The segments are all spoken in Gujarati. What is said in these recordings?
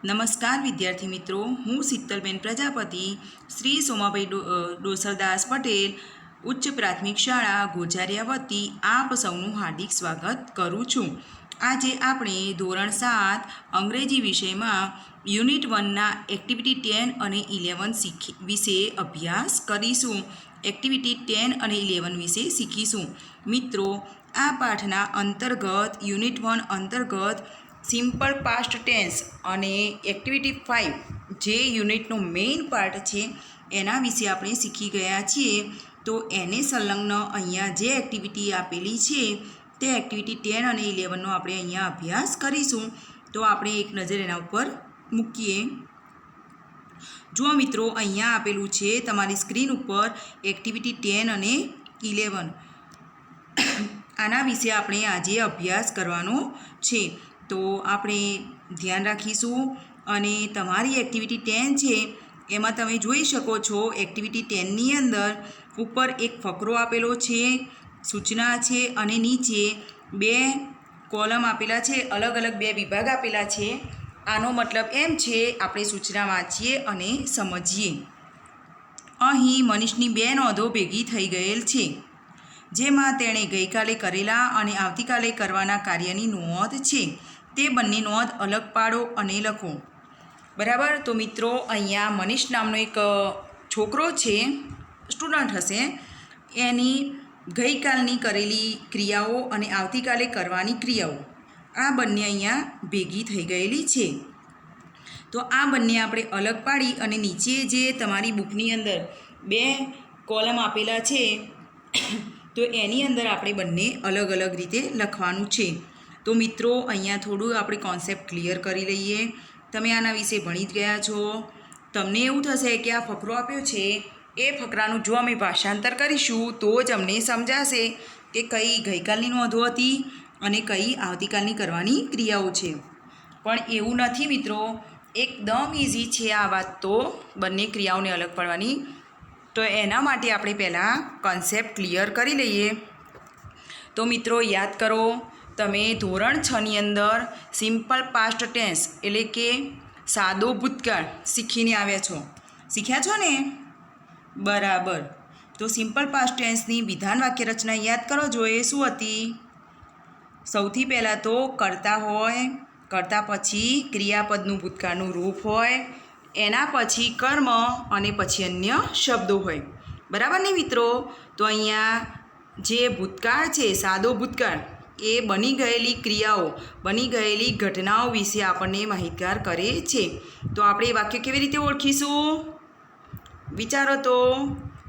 નમસ્કાર વિદ્યાર્થી મિત્રો, હું શીતલબેન પ્રજાપતિ શ્રી સોમાભાઈ ડોસરદાસ પટેલ ઉચ્ચ પ્રાથમિક શાળા ગોજારિયા વતી આપ સૌનું હાર્દિક સ્વાગત કરું છું. આજે આપણે ધોરણ 7 અંગ્રેજી વિષયમાં યુનિટ 1ના એક્ટિવિટી 10 અને 11 વિશે અભ્યાસ કરીશું. એક્ટિવિટી 10 અને 11 વિશે શીખીશું. મિત્રો, આ પાઠના અંતર્ગત યુનિટ 1 અંતર્ગત સિમ્પલ પાસ્ટ ટેન્સ અને એક્ટિવિટી 5 જે યુનિટનો મેઇન પાર્ટ છે એના વિશે આપણે શીખી ગયા છીએ. તો એને સંલગ્ન અહીંયા જે એક્ટિવિટી આપેલી છે તે એક્ટિવિટી 10 અને 11નો આપણે અહીંયા અભ્યાસ કરીશું. તો આપણે એક નજર એના ઉપર મૂકીએ. જુઓ મિત્રો, અહીંયા આપેલું છે તમારી સ્ક્રીન ઉપર એક્ટિવિટી 10 અને 11. આના વિશે આપણે આજે અભ્યાસ કરવાનો છે. તો આપણે ધ્યાન રાખીશું. અને તમારી એક્ટિવિટી 10 છે એમાં તમે જોઈ શકો છો એક્ટિવિટી 10ની અંદર ઉપર એક ફકરો આપેલો છે, સૂચના છે અને નીચે 2 કોલમ આપેલા છે, અલગ અલગ 2 વિભાગ આપેલા છે. આનો મતલબ એમ છે આપણે સૂચના વાંચીએ અને સમજીએ. અહીં મનીષની 2 નોંધો ભેગી થઈ ગયેલ છે, જેમાં તેણે ગઈકાલે કરેલા અને આવતીકાલે કરવાના કાર્યની નોંધ છે. તે બંને નોંધ અલગ પાડો અને લખો. બરાબર. તો મિત્રો, અહીંયા મનીષ નામનો એક છોકરો છે, સ્ટુડન્ટ હશે, એની ગઈકાલની કરેલી ક્રિયાઓ અને આવતીકાલે કરવાની ક્રિયાઓ આ બંને અહીંયા ભેગી થઈ ગયેલી છે. તો આ બંને આપણે અલગ પાડી અને નીચે જે તમારી બુકની અંદર 2 કોલમ આપેલા છે તો એની અંદર આપણે બંને અલગ અલગ રીતે લખવાનું છે. તો મિત્રો, અહીંયા થોડું આપણે કોન્સેપ્ટ ક્લિયર કરી લઈએ. તમે આના વિશે ભણી જ ગયા છો. તમને એવું થશે કે આ ફકરો આપ્યો છે એ ફકરાનું જો અમે ભાષાંતર કરીશું તો જ અમને સમજાશે કે કઈ ગઈકાલની નોંધો હતી અને કઈ આવતીકાલની કરવાની ક્રિયાઓ છે. પણ એવું નથી મિત્રો, એકદમ ઇઝી છે આ વાત. તો બંને ક્રિયાઓને અલગ પાડવાની. તો એના માટે આપણે પહેલાં કોન્સેપ્ટ ક્લિયર કરી લઈએ. તો મિત્રો, યાદ કરો, તમે ધોરણ 6ની અંદર સિમ્પલ પાસ્ટ ટેન્સ એટલે કે સાદો ભૂતકાળ શીખીને આવ્યા છો. શીખ્યા છો ને? બરાબર. તો સિમ્પલ પાસ્ટ ટેન્સની વિધાન વાક્ય રચના યાદ કરો. જો એ શું હતી? સૌથી પહેલાં તો કર્તા હોય, કર્તા પછી ક્રિયાપદનું ભૂતકાળનું રૂપ હોય, એના પછી કર્મ અને પછી અન્ય શબ્દો હોય. બરાબર ને મિત્રો? તો અહીંયા જે ભૂતકાળ છે, સાદો ભૂતકાળ, એ બની ગયેલી ક્રિયાઓ, બની ગયેલી ઘટનાઓ વિશે આપણને માહિતગાર કરે છે. તો આપણે એ વાક્ય કેવી રીતે ઓળખીશું? વિચારો તો.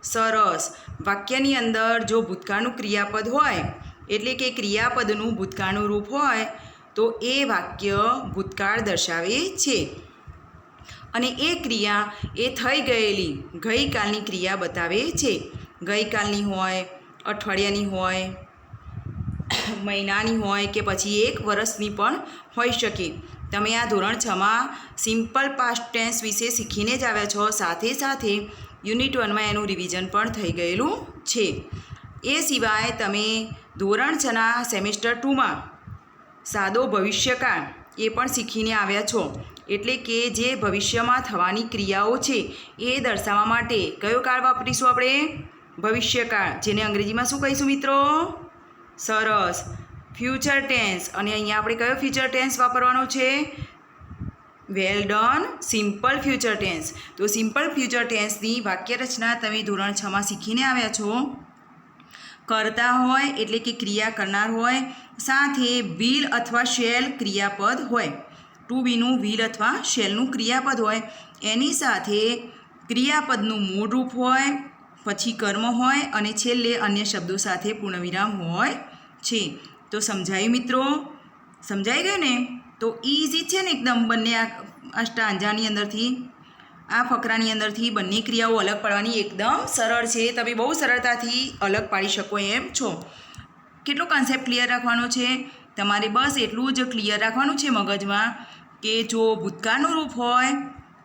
સરસ. વાક્યની અંદર જો ભૂતકાળનું ક્રિયાપદ હોય એટલે કે ક્રિયાપદનું ભૂતકાળનું રૂપ હોય તો એ વાક્ય ભૂતકાળ દર્શાવે છે. અને એ ક્રિયા એ થઈ ગયેલી ગઈકાલની ક્રિયા બતાવે છે. ગઈકાલની હોય, અઠવાડિયાની હોય, મહિનાની હોય કે પછી 1 વર્ષની પણ હોઈ શકે. તમે આ ધોરણ 6માં સિમ્પલ પાસ્ટ ટેન્સ વિશે શીખીને જ આવ્યા છો. સાથે સાથે યુનિટ 1માં એનું રિવિઝન પણ થઈ ગયેલું છે. એ સિવાય તમે ધોરણ 6ના સેમેસ્ટર 2માં સાદો ભવિષ્યકાળ એ પણ શીખીને આવ્યા છો. એટલે કે જે ભવિષ્યમાં થવાની ક્રિયાઓ છે એ દર્શાવવા માટે કયો કાળ વાપરીશું આપણે? ભવિષ્યકાળ, જેને અંગ્રેજીમાં શું કહીશું મિત્રો? સરસ, ફ્યુચર ટેન્સ. અને અહીંયા આપણે કયો ફ્યુચર ટેન્સ વાપરવાનો છે? Well done, simple future tense. તો સિમ્પલ ફ્યુચર ટેન્સની વાક્ય રચના તમે ધોરણ 6માં શીખીને આવ્યા છો. કરતા હોય એટલે કે ક્રિયા કરનાર હોય, સાથે વિલ અથવા શેલ ક્રિયાપદ હોય. ટુ બીનું વિલ અથવા શેલનું ક્રિયાપદ હોય, એની સાથે ક્રિયાપદનું મૂળ રૂપ હોય, પછી કર્મ હોય અને છેલ્લે અન્ય શબ્દો સાથે પૂર્ણવિરામ હોય છે. તો સમજાયું મિત્રો? સમજાઈ ગયું ને? તો ઇઝી છે ને એકદમ. બંને આ સ્ટાન્જાની અંદરથી, આ ફકરાની અંદરથી બંને ક્રિયાઓ અલગ પાડવાની એકદમ સરળ છે. તમે બહુ સરળતાથી અલગ પાડી શકો એમ છો. કેટલો કોન્સેપ્ટ ક્લિયર રાખવાનો છે તમારે? બસ એટલું જ ક્લિયર રાખવાનું છે મગજમાં કે જો ભૂતકાળનું રૂપ હોય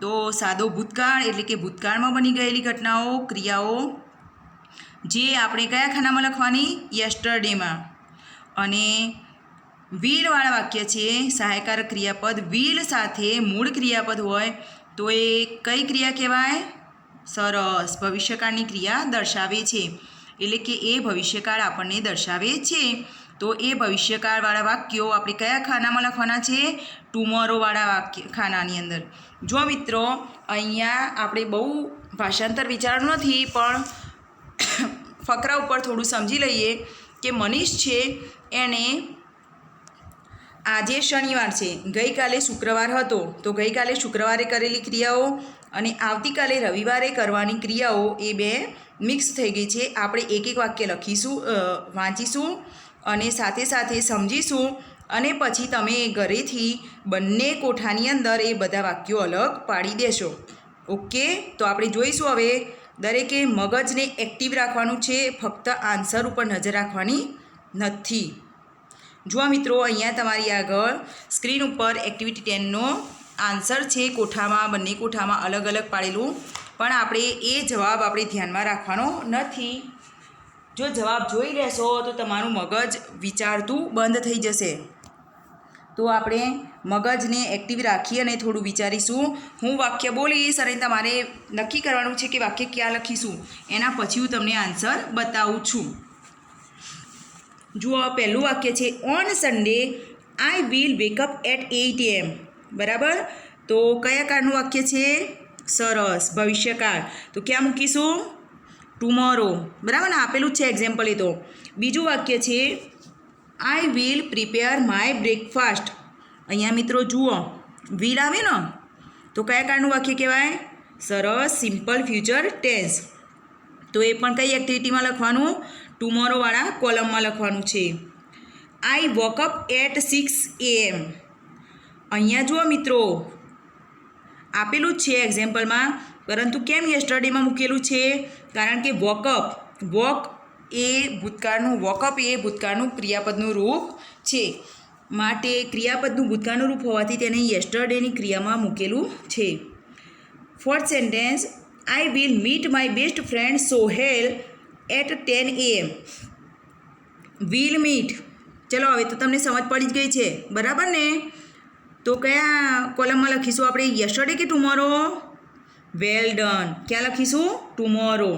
તો સાદો ભૂતકાળ એટલે કે ભૂતકાળમાં બની ગયેલી ઘટનાઓ, ક્રિયાઓ જે આપણે કયા ખાનામાં લખવાની? યસ્ટરડેમાં. અને વિલવાળા વાક્ય છે, સહાયકારક ક્રિયાપદ વિલ સાથે મૂળ ક્રિયાપદ હોય તો એ કઈ ક્રિયા કહેવાય? સરસ, ભવિષ્યકાળની ક્રિયા દર્શાવે છે. એટલે કે એ ભવિષ્યકાળ આપણને દર્શાવે છે. તો એ ભવિષ્યકાળવાળા વાક્યો આપણે કયા ખાનામાં લખવાના છે? ટુમોરોવાળા વાક્ય ખાનાની અંદર. જો મિત્રો અહીંયા આપણે બહુ ભાષાંતર વિચારવાનું નથી, પણ ફકરા ઉપર થોડું સમજી લઈએ કે મનીષ છે એણે આજે શનિવાર છે, ગઈકાલે શુક્રવાર હતો, તો ગઈકાલે શુક્રવારે કરેલી ક્રિયાઓ અને આવતીકાલે રવિવારે કરવાની ક્રિયાઓ એ બે મિક્સ થઈ ગઈ છે. આપણે એક એક વાક્ય લખીશું, વાંચીશું અને સાથે સાથે સમજીશું અને પછી તમે ઘરેથી બંને કોઠાની અંદર એ બધા વાક્યો અલગ પાડી દેશો. ઓકે, તો આપણે જોઈશું હવે. દરેકે મગજને એક્ટિવ રાખવાનું છે, ફક્ત આન્સર ઉપર નજર રાખવાની નથી. જુઓ મિત્રો, અહીંયા તમારી આગળ સ્ક્રીન ઉપર એક્ટિવિટી 10નો આન્સર છે. કોઠામાં, બંને કોઠામાં અલગ અલગ પાડેલું, પણ આપણે એ જવાબ આપણે ધ્યાનમાં રાખવાનો નથી. જો જવાબ જોઈ લેશો તો તમારું મગજ વિચારતું બંધ થઈ જશે. તો આપણે મગજને એક્ટિવ રાખી અને થોડું વિચારીશું. હું વાક્ય બોલીશ અને તમારે નક્કી કરવાનું છે કે વાક્ય ક્યાં લખીશું. એના પછી હું તમને આન્સર બતાવું છું. જુઓ, પહેલું વાક્ય છે, on Sunday I will wake up at 8 AM. બરાબર, તો કયા કાળનું વાક્ય છે? સરસ, ભવિષ્યકાળ. તો ક્યાં મૂકીશું? ટુમોરો. બરાબર ને, આપેલું જ છે એક્ઝામ્પલ. એ તો બીજું વાક્ય છે, I will prepare my breakfast. અહીંયા મિત્રો જુઓ, વિલ આવે ને, તો કયા કાળનું વાક્ય કહેવાય? સરસ, સિમ્પલ ફ્યુચર ટેન્સ. તો એ પણ કઈ એક્ટિવિટીમાં લખવાનું? ટુમોરોવાળા કોલમમાં લખવાનું છે. આઈ વોકઅપ એટ 6 AM. અહીંયા જુઓ મિત્રો, આપેલું જ છે એક્ઝામ્પલમાં, પરંતુ કેમ યસ્ટરડેમાં મૂકેલું છે? કારણ કે વોકઅપ એ ભૂતકાળનું ક્રિયાપદનું રૂપ છે. માટે ક્રિયાપદનું ભૂતકાળનું રૂપ હોવાથી તેને યસ્ટરડેની ક્રિયામાં મૂકેલું છે. Fourth sentence, I will meet my best friend Sohail at 10 AM. Will meet. ચલો, હવે તો તમને સમજ પડી જ ગઈ છે, બરાબર ને? તો કયા કોલમમાં લખીશું આપણે? યસ્ટરડે કે ટુમોરો? વેલ ડન. ક્યાં લખીશું? Tomorrow.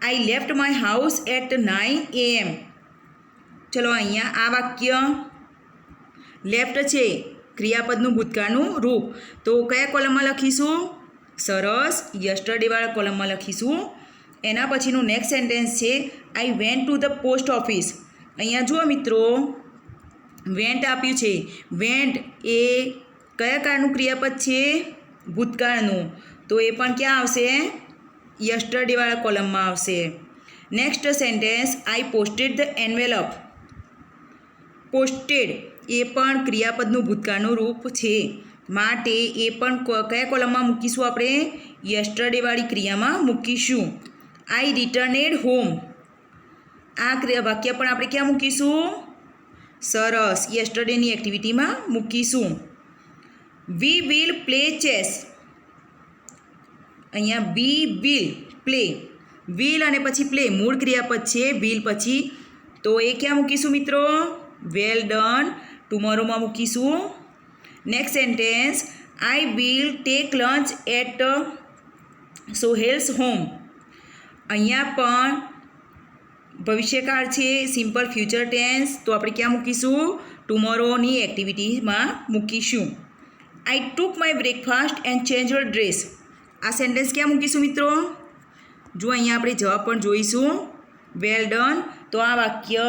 I left my house at 9 AM. ચલો, અહીંયા આ વાક્ય લેફ્ટ છે, ક્રિયાપદનું ભૂતકાળનું રૂપ. તો કયા કોલમમાં લખીશું? સરસ, યસ્ટરડેવાળા કોલમમાં લખીશું. એના પછીનું નેક્સ્ટ સેન્ટેન્સ છે, I went to the post office. અહીંયા જુઓ મિત્રો, વેન્ટ આપ્યું છે. વેન્ટ એ કયા કાળનું ક્રિયાપદ છે? ભૂતકાળનું. તો એ પણ ક્યાં આવશે? યસ્ટરડેવાળા કોલમમાં આવશે. Next sentence, I posted the envelope. Posted એ પણ ક્રિયાપદનું ભૂતકાળનું રૂપ છે. માટે એ પણ કયા કોલમમાં મૂકીશું આપણે? યસ્ટરડેવાળી ક્રિયામાં મૂકીશું. આઈ રિટર્નેડ હોમ. આ વાક્ય પણ આપણે ક્યાં મૂકીશું? સરસ, યસ્ટરડેની એક્ટિવિટીમાં મૂકીશું. We will play chess. અહીંયા વી વિલ પ્લે, વિલ અને પછી પ્લે મૂળ ક્રિયાપદ છે, વિલ પછી. તો એ ક્યાં મૂકીશું મિત્રો? વેલ ડન, ટુમોરોમાં મૂકીશું. Next sentence, I will take lunch at Sohel's home. અહીંયા પણ ભવિષ્યકાળ છે, સિમ્પલ ફ્યુચર ટેન્સ. તો આપણે ક્યાં મૂકીશું? ટુમોરોની એક્ટિવિટીમાં મૂકીશું. I took my breakfast and change dress. આ સેન્ટેન્સ ક્યાં મૂકીશું મિત્રો? જો અહીંયા આપણે જવાબ પણ જોઈશું. Well done. તો આ વાક્ય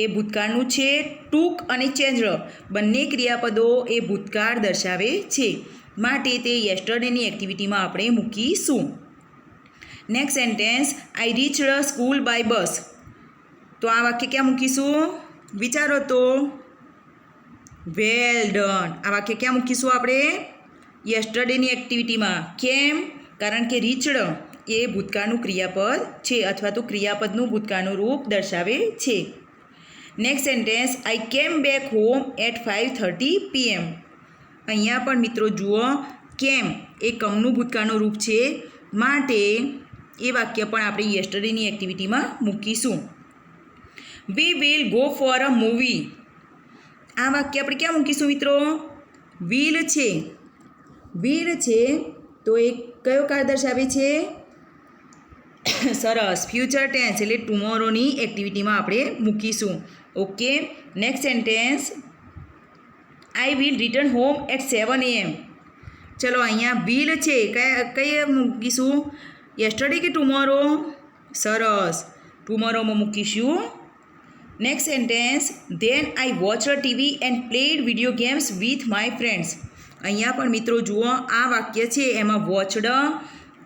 એ ભૂતકાળનું છે. ટુક અને ચેન્જ બંને ક્રિયાપદો એ ભૂતકાળ દર્શાવે છે. માટે તે યસ્ટરડેની એક્ટિવિટીમાં આપણે મૂકીશું. Next sentence, I reached school by bus. તો આ વાક્ય ક્યાં મૂકીશું? વિચારો તો. Well done. આ વાક્ય ક્યાં મૂકીશું આપણે? યસ્ટરડેની એક્ટિવિટીમાં. કેમ? કારણ કે રીચ્ડ એ ભૂતકાળનું ક્રિયાપદ છે, અથવા તો ક્રિયાપદનું ભૂતકાળનું રૂપ દર્શાવે છે. નેક્સ્ટ સેન્ટેન્સ, આઈ કેમ બેક હોમ એટ 5:30 PM. અહીંયા પણ મિત્રો જુઓ, કેમ એ કમનું ભૂતકાળનું રૂપ છે. માટે એ વાક્ય પણ આપણે યસ્ટરડેની એક્ટિવિટીમાં મૂકીશું. We will go for a movie. આ વાક્ય આપણે ક્યાં મૂકીશું મિત્રો? વિલ છે, વિલ છે તો એ કયો કાળ દર્શાવે છે? સરસ, ફ્યુચર ટેન્સ એટલે ટુમોરોની એક્ટિવિટીમાં આપણે મૂકીશું. Okay, next sentence, I will return home at 7 AM. ચલો અહીંયા વિલ છે, કઈ મૂકીશું? યસ્ટરડે કે ટુમોરો? સરસ, ટુમોરોમાં મૂકીશું. Next sentence, than I watch TV and played video games with my friends. અહીંયા પણ મિત્રો જુઓ, આ વાક્ય છે એમાં વોચડ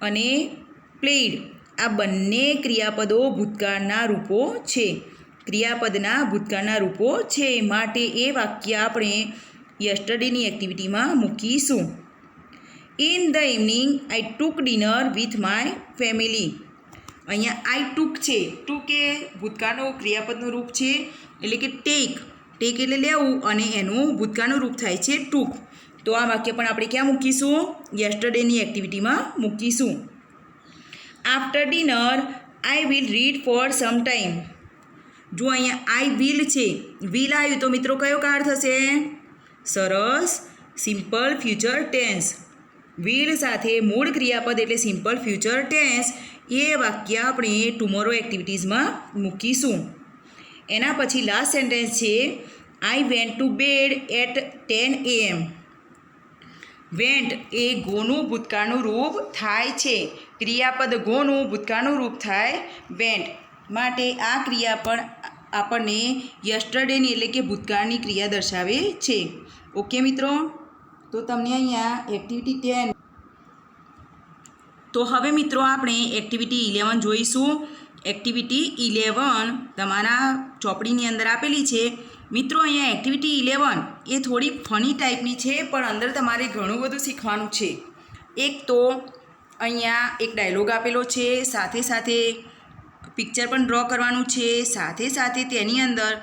અને પ્લેડ આ બંને ક્રિયાપદો ભૂતકાળના રૂપો છે, ક્રિયાપદના ભૂતકાળના રૂપો છે, માટે એ વાક્ય આપણે યસ્ટરડેની એક્ટિવિટીમાં મૂકીશું. In the evening I took dinner with my family. અહીંયા આઈ ટુક છે, ટુક એ ભૂતકાળનું ક્રિયાપદનું રૂપ છે, એટલે કે ટેક, ટેક એટલે લેવું અને એનું ભૂતકાળનું રૂપ થાય છે ટુક. તો આ વાક્ય પણ આપણે ક્યાં મૂકીશું? યસ્ટરડેની એક્ટિવિટીમાં મૂકીશું. After dinner I will read for some time. જો અહીંયા આઈ વિલ છે, વિલ આવ્યું તો મિત્રો કયો કાળ થશે? સરસ, સિમ્પલ ફ્યુચર ટેન્સ. વિલ સાથે મૂળ ક્રિયાપદ એટલે સિમ્પલ ફ્યુચર ટેન્સ, એ વાક્ય આપણે ટુમોરો એક્ટિવિટીઝમાં મૂકીશું. એના પછી લાસ્ટ સેન્ટેન્સ છે, I went to bed at 10 AM. Went એ ગોનું ભૂતકાળનું રૂપ થાય છે, ક્રિયાપદ ગોનું ભૂતકાળનું રૂપ થાય વેન્ટ, માટે આ ક્રિયા પણ આપણને યસ્ટરડેની એટલે કે ભૂતકાળની ક્રિયા દર્શાવે છે. ઓકે મિત્રો, તો તમને અહીંયા એક્ટિવિટી 10. તો હવે મિત્રો આપણે એક્ટિવિટી 11 જોઈશું. એક્ટિવિટી 11 તમારા ચોપડીની અંદર આપેલી છે. મિત્રો અહીંયા એક્ટિવિટી 11 એ થોડી ફની ટાઈપની છે, પણ અંદર તમારે ઘણું બધું શીખવાનું છે. એક તો અહીંયા એક ડાયલોગ આપેલો છે, સાથે સાથે પિક્ચર પણ ડ્રો કરવાનું છે, સાથે સાથે તેની અંદર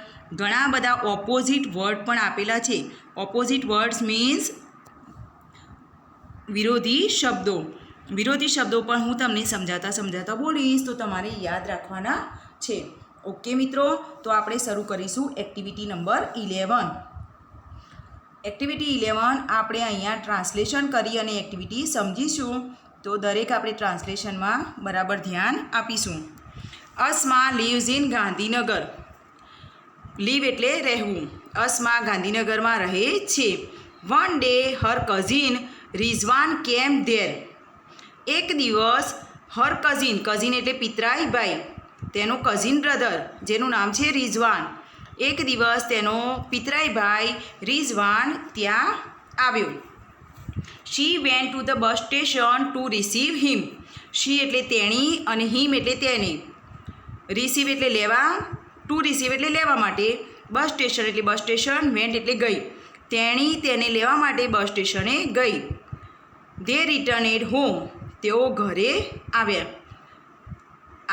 ઘણા બધા ઓપોઝિટ વર્ડ પણ આપેલા છે. ઓપોઝિટ વર્ડ્સ મીન્સ વિરોધી શબ્દો. વિરોધી શબ્દો પણ હું તમને સમજાતા બોલીશ તો તમારે યાદ રાખવાના છે. ઓકે મિત્રો, તો આપણે શરૂ કરીશું એક્ટિવિટી નંબર 11. એક્ટિવિટી 11 આપણે અહીંયા ટ્રાન્સલેશન કરી અને એક્ટિવિટી સમજીશું. તો દરેક આપણે ટ્રાન્સલેશનમાં બરાબર ધ્યાન આપીશું. Asma lives in Gandhinagar. Live એટલે રહેવું. અસ્મા ગાંધીનગરમાં રહે છે. One day her cousin Rizwan came there. એક દિવસ હર કઝિન, કઝિન એટલે પિતરાઈ ભાઈ, તેનો કઝિન બ્રધર જેનું નામ છે રિઝવાન. એક દિવસ તેનો પિતરાઈ ભાઈ રિઝવાન ત્યાં આવ્યો. She went to the bus station to receive him. She એટલે તેણી અને હિમ એટલે તેને. રિસીવ એટલે લેવા, ટુ રિસીવ એટલે લેવા માટે, બસ સ્ટેશન એટલે બસ સ્ટેશન, વેન્ટ એટલે ગઈ. તેણી તેને લેવા માટે બસ સ્ટેશને ગઈ. They returned home. તેઓ ઘરે આવ્યા.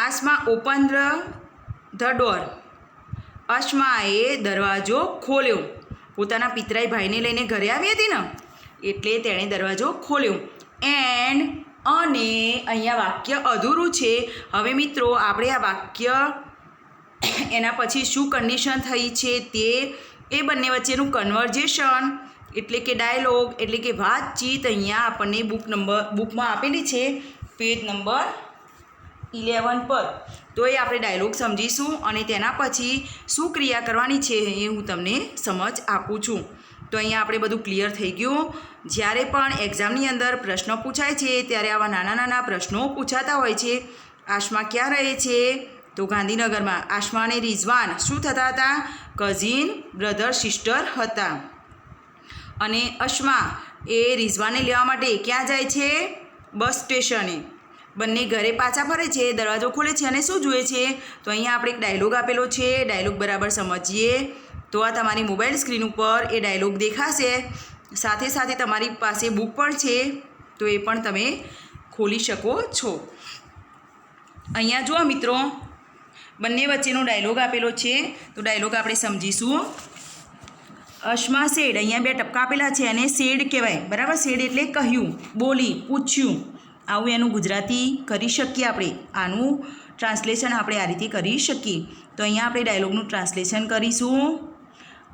આસ્મા ઓપન ધ ડોર. અસ્માએ દરવાજો ખોલ્યો. પોતાના પિતરાઈ ભાઈને લઈને ઘરે આવી હતી ને, એટલે તેણે દરવાજો ખોલ્યો. એન્ડ અને અહીંયા વાક્ય અધૂરું છે. હવે મિત્રો આપણે આ વાક્ય એના પછી શું કન્ડિશન થઈ છે તે, એ બંને વચ્ચેનું કન્વર્ઝેશન એટલે કે ડાયલોગ એટલે કે વાતચીત અહીંયા આપણને બુકમાં આપેલી છે, પેજ નંબર 11 પર. તો એ આપણે ડાયલોગ સમજીશું અને તેના પછી શું ક્રિયા કરવાની છે એ હું તમને સમજ આપું છું. તો અહીંયા આપણે બધું ક્લિયર થઈ ગયું. જ્યારે પણ એક્ઝામની અંદર પ્રશ્નો પૂછાય છે ત્યારે આવા નાના નાના પ્રશ્નો પૂછાતા હોય છે. આસ્મા ક્યાં રહે છે? તો ગાંધીનગરમાં. આસ્મા અને રિઝવાન શું થતા હતા? કઝિન બ્રધર સિસ્ટર હતા. અને અસ્મા એ રિઝવાનને લેવા માટે ક્યાં જાય છે? બસ સ્ટેશને. બંને ઘરે પાછા ફરે છે, દરવાજો ખોલે છે અને શું જુએ છે? તો અહીંયા આપણે એક ડાયલોગ આપેલો છે, ડાયલોગ બરાબર સમજીએ. તો આ તમારી મોબાઈલ સ્ક્રીન ઉપર એ ડાયલોગ દેખાશે. સાથે સાથે તમારી પાસે બુક પણ છે, તો એ પણ તમે ખોલી શકો છો. અહીંયા જુઓ મિત્રો, બંને વચ્ચેનો ડાયલોગ આપેલો છે, તો ડાયલોગ આપણે સમજીશું. અસ્મા સેડ, અહીંયા બે ટપકા આપેલા છે અને સેડ કહેવાય, બરાબર. સેડ એટલે કહ્યું, બોલી, પૂછ્યું. આવું એનું ગુજરાતી કરી શકીએ આપણે. આનું ટ્રાન્સલેશન આપણે આ રીતે કરી શકીએ. તો અહીંયા આપણે ડાયલોગનું ટ્રાન્સલેશન કરીશું.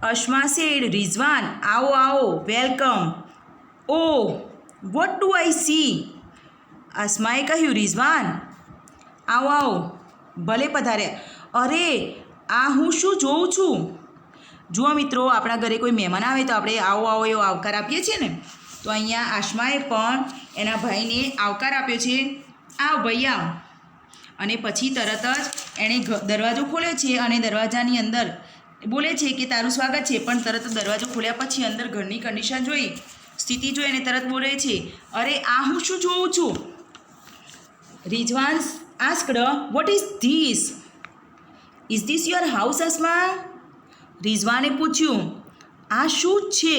અશ્મા સેડ, રિઝવાન, આવો આવો, welcome. Oh, what do I see? અસ્માએ કહ્યું, રિઝવાન, આવો આવો, ભલે પધાર્યા. અરે, આ હું શું જોઉં છું? જુઓ મિત્રો, આપણા ઘરે કોઈ મહેમાન આવે તો આપણે આવો આવો એવો આવકાર આપીએ છીએ ને. તો અહીંયા આશ્માએ પણ એના ભાઈને આવકાર આપ્યો છે. આવ ભાઈ આવ. અને પછી તરત જ એણે દરવાજો ખોલ્યો છે અને દરવાજાની અંદર બોલે છે કે તારું સ્વાગત છે. પણ તરત દરવાજો ખોલ્યા પછી અંદર ઘરની કન્ડિશન જોઈ, સ્થિતિ જોઈ અને તરત બોલે છે, અરે આ હું શું જોઉં છું? Rizwan asked, what is this? Is this your house Asma? રિઝવાને પૂછ્યું, આ શું છે?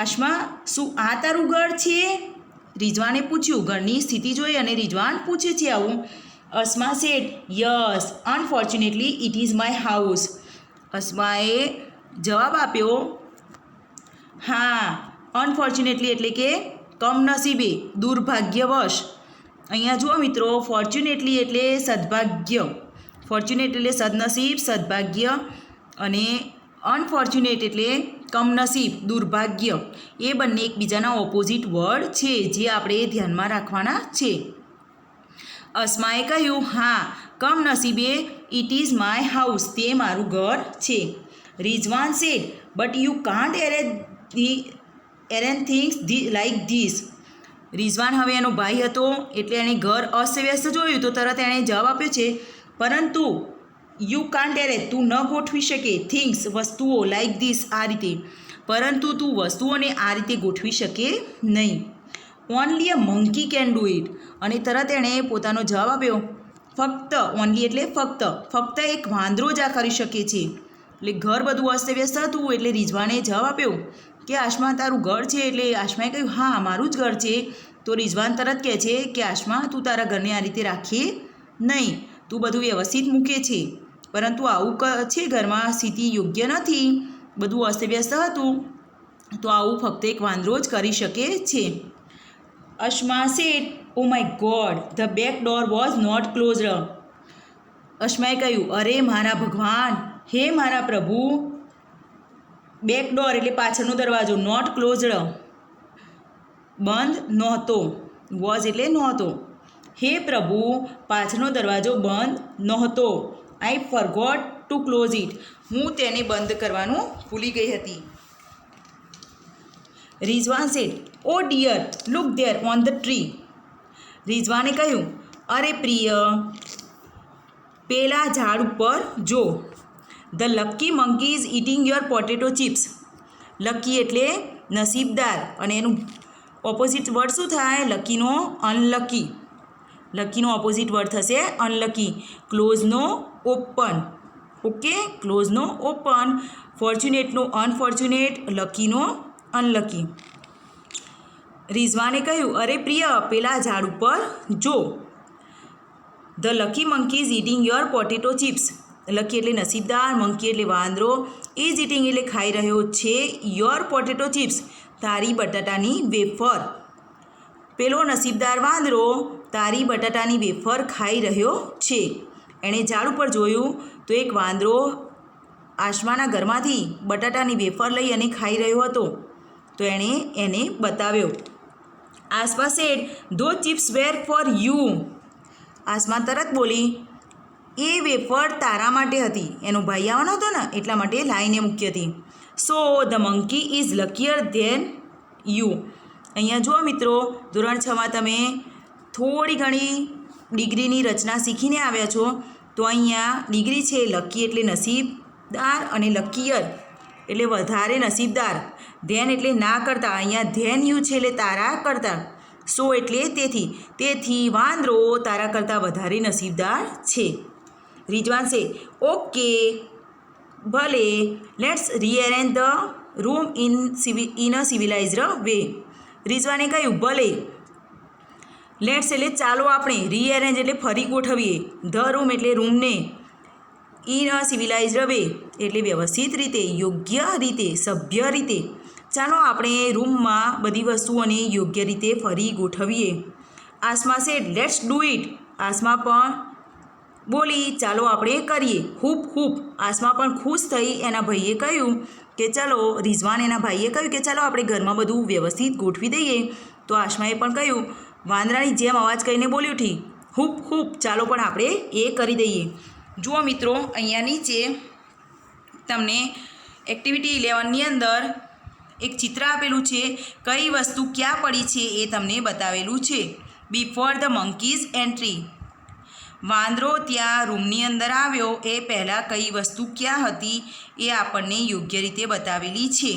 અસ્મા, શું આ તારું ઘર છે? રિઝવાને પૂછ્યું. ઘરની સ્થિતિ જોઈ અને રિઝવાન પૂછે છે આવું. Asma said, yes, unfortunately it is my house. અસ્માએ જવાબ આપ્યો, હા, અનફોર્ચ્યુનેટલી એટલે કે કમનસીબે, દુર્ભાગ્યવશ. અહીંયા જુઓ મિત્રો, ફોર્ચ્યુનેટલી એટલે સદભાગ્ય, ફોર્ચ્યુનેટ એટલે સદનસીબ, સદભાગ્ય, અને અનફોર્ચ્યુનેટ એટલે કમનસીબ, દુર્ભાગ્ય. એ બંને એકબીજાના ઓપોઝિટ વર્ડ છે જે આપણે ધ્યાનમાં રાખવાના છે. અસ્માએ કહ્યું, હા, કમનસીબે ઇટ ઇઝ માય હાઉસ, તે મારું ઘર છે. Rizwan said, but you can't arrange things like this. Rizwan હવે એનો ભાઈ હતો એટલે એણે ઘર અસ્તવ્યસ્ત જોયું તો તરત એણે જવાબ આપ્યો છે, પરંતુ યુ કાન્ટ એરેન્જ, તું ન ગોઠવી શકે, થિંગ્સ, વસ્તુઓ, લાઇક ધીસ, આ રીતે, પરંતુ તું વસ્તુઓને આ રીતે ગોઠવી શકે નહીં. Only a monkey can do it. અને તરત એણે પોતાનો જવાબ આપ્યો, ફક્ત, ઓનલી એટલે ફક્ત, ફક્ત એક વાંદરો જ આ કરી શકે છે. એટલે ઘર બધું અસ્તવ્યસ્ત હતું એટલે રિઝવાને જવાબ આપ્યો કે આશ્મા તારું ઘર છે? એટલે આશ્માએ કહ્યું, હા, મારું જ ઘર છે. તો રિઝવાન તરત કહે છે કે આશ્મા, તું તારા ઘરને આ રીતે રાખીએ નહીં, તું બધું વ્યવસ્થિત મૂકે છે, પરંતુ આવું છે ઘરમાં સ્થિતિ યોગ્ય નથી, બધું અસ્તવ્યસ્ત હતું, તો આવું ફક્ત એક વાંદરો જ કરી શકે છે. Ashma said, oh my god, the back door was not closed. અશ્માએ કહ્યું, અરે મારા ભગવાન, હે મારા પ્રભુ, બેક ડોર એટલે પાછળનો દરવાજો, નોટ ક્લોઝડ, બંધ નહોતો, વોઝ એટલે નહોતો. હે પ્રભુ, પાછળનો દરવાજો બંધ નહોતો. I forgot to close it, હું તેને બંધ કરવાનું ભૂલી ગઈ હતી. Rizwan said, oh dear, look there on the tree. રિઝવાને કહ્યું, અરે પ્રિય, પેલા ઝાડ ઉપર જો. The lucky monkey is eating your potato chips. Lucky એટલે નસીબદાર, અને એનું ઓપોઝિટ વર્ડ શું થાય? લકીનો અનલકી. લકીનો ઓપોઝિટ વર્ડ થશે અનલકી. ક્લોઝનો ઓપન. ઓકે, ક્લોઝનો ઓપન, ફોર્ચ્યુનેટનો અનફોર્ચ્યુનેટ, લકીનો અનલકી. રિઝવાને કહ્યું, અરે પ્રિય, પેલા ઝાડ ઉપર જો. The lucky monkey is eating your potato chips. Lucky એટલે નસીબદાર, મંકી એટલે વાંદરો, ઇઝ ઇટિંગ એટલે ખાઈ રહ્યો છે, યોર પોટેટો ચિપ્સ, તારી બટાટાની વેફર. પેલો નસીબદાર વાંદરો તારી બટાટાની વેફર ખાઈ રહ્યો છે. એણે ઝાડ ઉપર જોયું તો એક વાંદરો આશ્માના ઘરમાંથી બટાટાની વેફર લઈ અને ખાઈ રહ્યો હતો. તો એણે એને બતાવ્યો. આસમા સેડ, ધો chips wear for you. Asma તરત બોલી, એ વેફર તારા માટે હતી, એનો ભાઈ આવવાનો હતો ને એટલા માટે લાઈને મૂકી હતી. So the monkey is luckier than you. અહીંયા જુઓ મિત્રો, ધોરણ 6માં તમે થોડી ઘણી ડિગ્રીની રચના શીખીને આવ્યા છો. તો અહીંયા ડિગ્રી છે, લકી એટલે નસીબદાર અને લકીયર એટલે વધારે નસીબદાર. ધેન એટલે ના કરતા, અહીંયા ધેન યુ છે એટલે તારા કરતાં. સો એટલે તેથી, તેથી વાંદરો તારા કરતાં વધારે નસીબદાર છે. રિઝવાન સે, ઓકે, ભલે, let's rearrange the room in a civilised way. રિઝવાને કહ્યું, ભલે, લેટ્સ એટલે ચાલો આપણે, રીએરેન્જ એટલે ફરી ગોઠવીએ, ધ રૂમ એટલે રૂમને, ઇન અ સિવિલાઇઝડ વે એટલે વ્યવસ્થિત રીતે, યોગ્ય રીતે, સભ્ય રીતે. ચાલો આપણે રૂમમાં બધી વસ્તુઓને યોગ્ય રીતે ફરી ગોઠવીએ. Asma sad, let's do it. Asma પણ બોલી, ચાલો આપણે કરીએ. Hoop hoop. આસમા પણ ખુશ થઈ એના ભાઈએ કહ્યું કે ચાલો, રિઝવાન એના ભાઈએ કહ્યું કે ચાલો આપણે ઘરમાં બધું વ્યવસ્થિત ગોઠવી દઈએ. તો આસમાએ પણ કહ્યું, વાંદરાની જેમ અવાજ કરીને બોલી ઉઠી, હૂપ હૂપ, ચાલો પણ આપણે એ કરી દઈએ. જુઓ મિત્રો, અહીંયા નીચે તમને એક્ટિવિટી 11ની અંદર એક ચિત્ર આપેલું છે. કઈ વસ્તુ ક્યાં પડી છે એ તમને બતાવેલું છે. Before the monkeys entry. વાંદરો ત્યાં રૂમની અંદર આવ્યો એ પહેલાં કઈ વસ્તુ ક્યાં હતી એ આપણને યોગ્ય રીતે બતાવેલી છે.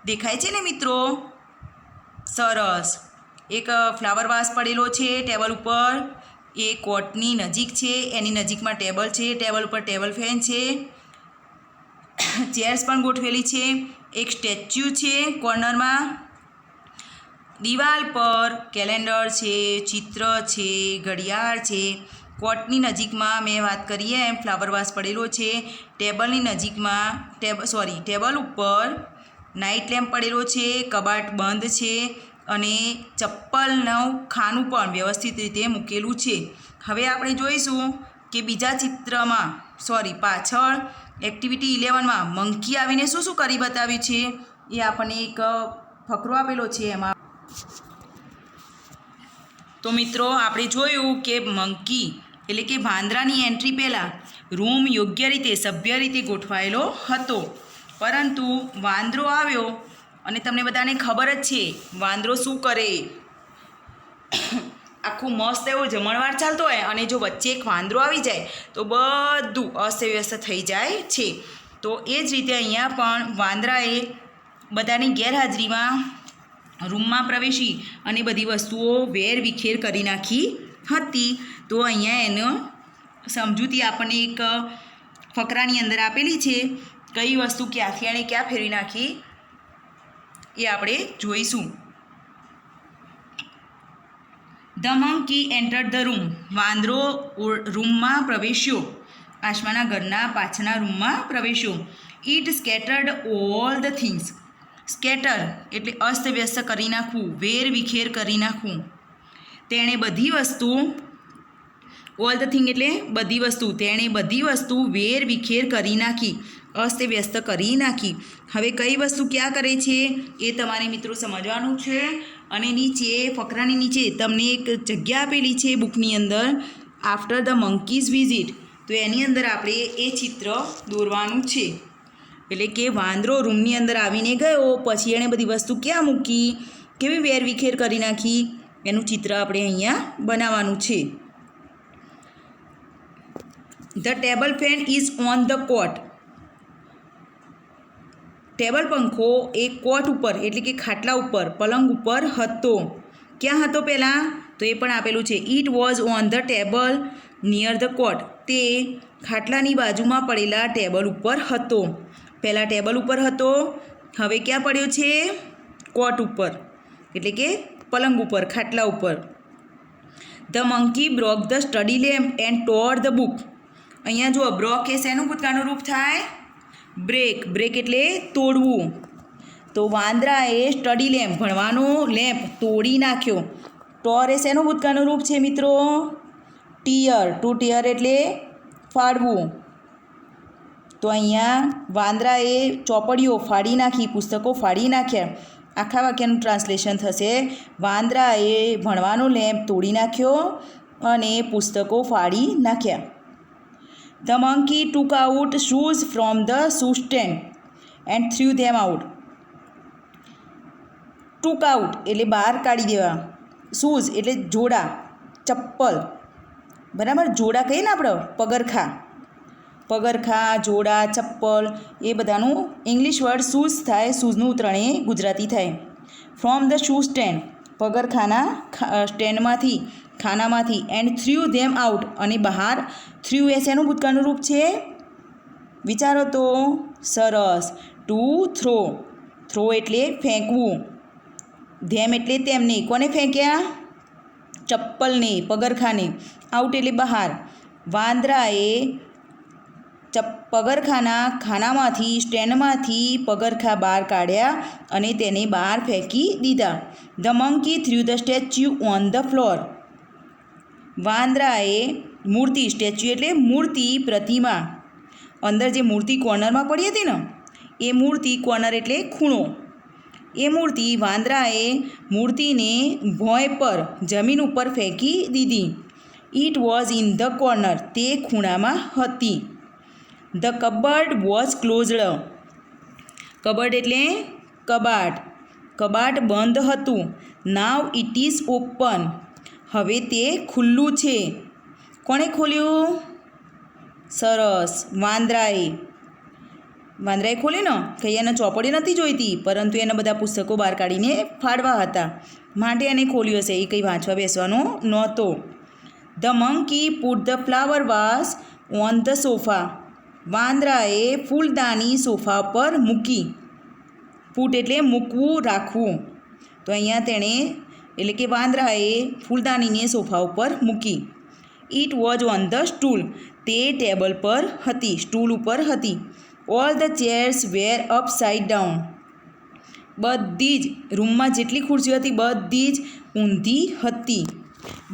દેખાય છે ને મિત્રો? સરસ. એક ફ્લાવર વાસ પડેલો છે ટેબલ ઉપર. એ કોટની નજીક છે. એની નજીકમાં ટેબલ છે. ટેબલ ઉપર ટેબલ ફેન છે. ચેર્સ પણ ગોઠવેલી છે. એક સ્ટેચ્યુ છે કોર્નરમાં. દિવાલ પર કેલેન્ડર છે, ચિત્ર છે, ઘડિયાળ છે. કોટની નજીકમાં મેં વાત કરીએ એમ ફ્લાવર વાસ પડેલો છે. ટેબલની નજીકમાં ટેબલ ઉપર નાઇટ લેમ્પ પડેલો છે. કબાટ બંધ છે અને ચપ્પલનું ખાનું પણ વ્યવસ્થિત રીતે મૂકેલું છે. હવે આપણે જોઈશું કે બીજા ચિત્રમાં પાછળ એક્ટિવિટી 11માં મંકી આવીને શું શું કરી બતાવ્યું છે એ આપણને એક ફકરો આપેલો છે. એમાં તો મિત્રો આપણે જોયું કે મંકી એટલે કે વાંદરાની એન્ટ્રી પહેલાં રૂમ યોગ્ય રીતે સભ્ય રીતે ગોઠવાયેલો હતો. પરંતુ વાંદરો આવ્યો અને તમને બધાને ખબર જ છે વાંદરો શું કરે. આખું મસ્ત એવો જમણવાર ચાલતો હોય અને જો વચ્ચે એક વાંદરો આવી જાય તો બધું અસ્તવ્યસ્ત થઈ જાય છે. તો એ જ રીતે અહીંયા પણ વાંદરાએ બધાની ગેરહાજરીમાં રૂમમાં પ્રવેશી અને બધી વસ્તુઓ વેરવિખેર કરી નાખી હતી. તો અહીંયા એનો સમજૂતી આપણને એક ફકરાની અંદર આપેલી છે. કઈ વસ્તુ ક્યાંથી અને ક્યાં ફેરવી નાખી એ આપણે જોઈશું. The monkey entered the room. વાંદરો રૂમમાં પ્રવેશ્યો. આસમાના ઘરના પાછળના રૂમમાં પ્રવેશ્યો. It scattered all the things. Scatter એટલે અસ્તવ્યસ્ત કરી નાખવું, વેરવિખેર કરી નાખવું. તેણે બધી વસ્તુ, ઓલ ધ થિંગ એટલે બધી વસ્તુ, તેણે બધી વસ્તુ વેરવિખેર કરી નાખી, અસ્તવ્યસ્ત કરી નાખી. હવે કઈ વસ્તુ ક્યાં કરે છે એ તમારે મિત્રો સમજવાનું છે. અને નીચે ફકરાની નીચે તમને એક જગ્યા આપેલી છે બુકની અંદર, આફ્ટર ધ મંકીઝ વિઝિટ. તો એની અંદર આપણે એ ચિત્ર દોરવાનું છે. એટલે કે વાંદરો રૂમની અંદર આવીને ગયો પછી એણે બધી વસ્તુ ક્યાં મૂકી, કેવી વેરવિખેર કરી નાખી, એનું ચિત્ર આપણે અહીંયા બનાવવાનું છે. The table fan is on the cot. Table પંખો એ કોટ ઉપર એટલે કે ખાટલા ઉપર, પલંગ ઉપર હતો. ક્યાં હતો પહેલાં? તો એ પણ આપેલું છે. It was on the table near the cot. તે ખાટલાની બાજુમાં પડેલા ટેબલ ઉપર હતો. પહેલાં ટેબલ ઉપર હતો, હવે ક્યાં પડ્યો છે? કોટ ઉપર એટલે કે પલંગ ઉપર, ખાટલા ઉપર. The monkey broke the study lamp and tore the book. અહીંયા જુઓ, બ્રોક એ શેનું ભૂતકાળનું રૂપ થાય? બ્રેક. બ્રેક એટલે તોડવું. તો વાંદરાએ સ્ટડી લેમ્પ, ભણવાનો લેમ્પ તોડી નાખ્યો. ટોર એ શેનું ભૂતકાળનું રૂપ છે મિત્રો? ટીયર. ટુ ટીયર એટલે ફાડવું. તો અહીંયા વાંદરાએ ચોપડીઓ ફાડી નાખી, પુસ્તકો ફાડી નાખ્યા. આખા વાક્યનું ટ્રાન્સલેશન થશે, વાંદરાએ ભણવાનો લેમ્પ તોડી નાખ્યો અને પુસ્તકો ફાડી નાખ્યા. The monkey took out shoes from the shoe stand and threw them out. Took out એટલે બહાર કાઢી દેવા. શૂઝ એટલે જોડા, ચપ્પલ. બરાબર, જોડા કહીએ ને આપણે, પગરખાં, જોડા, ચપ્પલ એ બધાનું ઇંગ્લિશ વર્ડ શૂઝ થાય. શૂઝનું ઉતરણ એ ગુજરાતી થાય. ફ્રોમ ધ શૂ સ્ટેન્ડ, પગરખાના સ્ટેન્ડમાંથી, ખાનામાંથી. એન્ડ થ્રુ ધેમ આઉટ અને બહાર. થ્રુ એ શેનું ભૂતકાળનું રૂપ છે? વિચારો તો. સરસ. Two throw. થ્રો એટલે ફેંકવું. ધેમ એટલે તેમને. કોને ફેંક્યા? ચપ્પલને, પગરખાને. આઉટ એટલે બહાર. વાંદરાએ પગરખાના ખાનામાંથી, સ્ટેન્ડમાંથી પગરખાં બહાર કાઢ્યા અને તેને બહાર ફેંકી દીધા. The monkey threw the statue on the floor. વાંદરાએ મૂર્તિ, સ્ટેચ્યુ એટલે મૂર્તિ, પ્રતિમા. અંદર જે મૂર્તિ કોર્નરમાં પડી હતી ને એ મૂર્તિ, કોર્નર એટલે ખૂણો, એ મૂર્તિ વાંદરાએ મૂર્તિને ભોંય પર જમીન ઉપર ફેંકી દીધી. It was in the corner, તે ખૂણામાં હતી. The cupboard was closed, cupboard એટલે કબાટ, કબાટ બંધ હતું. નાવ ઇટ ઇઝ ઓપન, હવે તે ખુલ્લું છે. કોણે ખોલ્યું? સરસ, વાંદરાએ ખોલ્યું ને. કંઈ એને ચોપડી નથી જોઈતી, પરંતુ એને બધા પુસ્તકો બહાર કાઢીને ફાડવા હતા, માટે એને ખોલ્યું હશે. એ કંઈ વાંચવા બેસવાનો નહોતો. The monkey put the flower vase on the sofa, વાંદરાએ ફૂલદાની સોફા પર મૂકી. પુટ એટલે મૂકવું, રાખવું. તો અહીંયા તેણે એટલે કે વાંદરાએ ફૂલદાનીને સોફા ઉપર મૂકી. It was on the stool, તે ટેબલ પર હતી, સ્ટૂલ ઉપર હતી. All the chairs were upside down, બધી જ રૂમમાં જેટલી ખુરશીઓ હતી બધી જ ઊંધી હતી,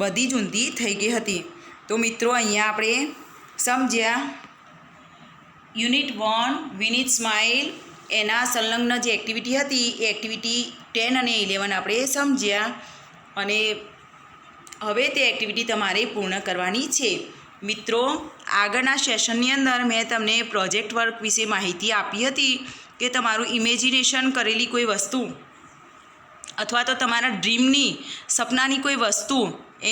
બધી જ ઊંધી થઈ ગઈ હતી. તો મિત્રો અહીંયા આપણે સમજ્યા યુનિટ 1 વિનીત સ્માઇલ, એના સંલગ્ન જે એક્ટિવિટી હતી એ એક્ટિવિટી 10 અને 11 આપણે સમજ્યા. અને હવે તે એક્ટિવિટી તમારે પૂર્ણ કરવાની છે. મિત્રો, આગળના સેશનની અંદર મેં તમને પ્રોજેક્ટ વર્ક વિશે માહિતી આપી હતી કે તમારું ઇમેજિનેશન કરેલી કોઈ વસ્તુ અથવા તો તમારા ડ્રીમની, સપનાની કોઈ વસ્તુ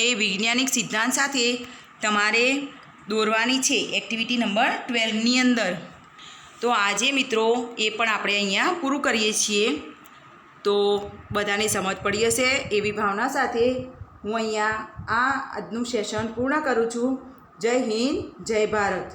એ વૈજ્ઞાનિક સિદ્ધાંત સાથે તમારે દોરવાની છે એક્ટિવિટી નંબર 12ની અંદર. તો આજે મિત્રો એ પણ આપણે અહીંયા પૂરું કરીએ છીએ. તો બધાને સમજ પડી હશે એવી ભાવના સાથે હું અહીંયા આજનું સેશન પૂર્ણ કરું છું. જય હિન્દ, જય ભારત.